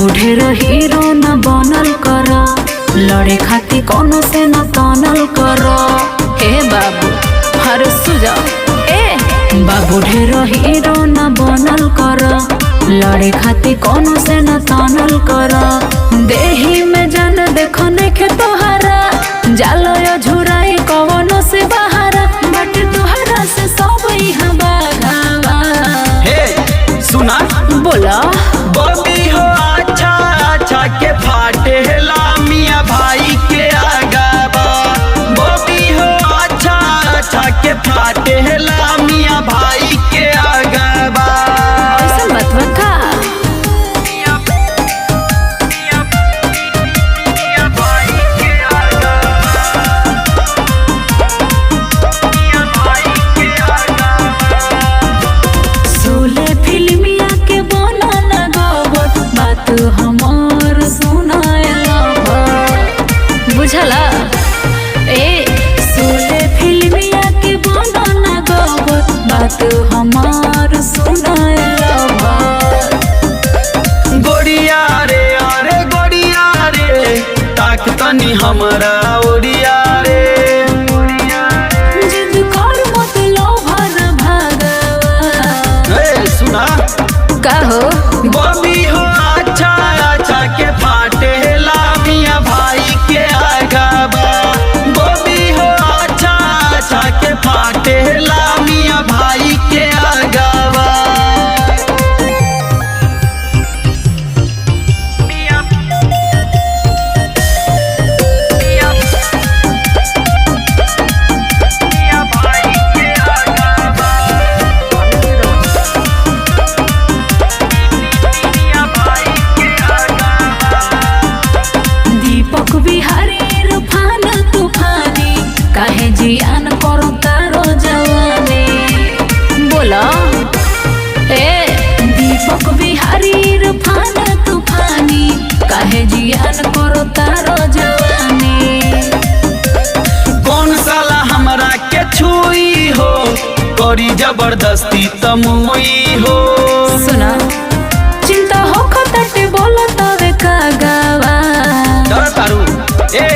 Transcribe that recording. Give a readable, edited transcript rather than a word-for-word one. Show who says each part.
Speaker 1: बाबू ढेर हीरो न बनल कर, लड़े खाती कोनो से न तनल कर। हे बाबू हर सुजा ए बाबू ढेर हीरो न बनल कर, लड़े खाती कोनो से न तनल कर। देही में जान देखो देखे तोहरा, जालो यो झुराई कवनो से बहारा, बट तोहरा से सब यहाँ बाघावा।
Speaker 2: हे सुना
Speaker 1: बोला
Speaker 2: बबी हो अच्छा अच्छा के फाटे मियाँ भाई के आगाबा। बबी हो अच्छा अच्छा के फाटे मियाँ भाई के आगाबा।
Speaker 1: ऐसा मत बता बुझला ए सोले फिल्मिया के बनाना गबर, बात हमार सुनाएला भर।
Speaker 2: गोड़िया रे अरे गोड़िया रे ताक तनी हमरा ओड़िया रे।
Speaker 1: जिद कर मत लो भर भागवा।
Speaker 2: ए सुना
Speaker 1: कहो
Speaker 2: बबी हो अच्छा अच्छा के फाटे मियाँ भाई के आगाबा। बबी हो अच्छा अच्छा के फाटे मियाँ भाई के आगाबा।
Speaker 1: दीपक बिहारी रूफान तूफानी, काहे जियान करो तारो जवानी। बोला ए दीपक बिहारी रूफान तूफानी, काहे जियान करो तारो जवानी।
Speaker 2: कौन साला हमरा के छुई हो, करी जबरदस्ती तमुई हो।
Speaker 1: सुना चिंता हो खतटे बोलो तवे का गावा।
Speaker 2: तारू ए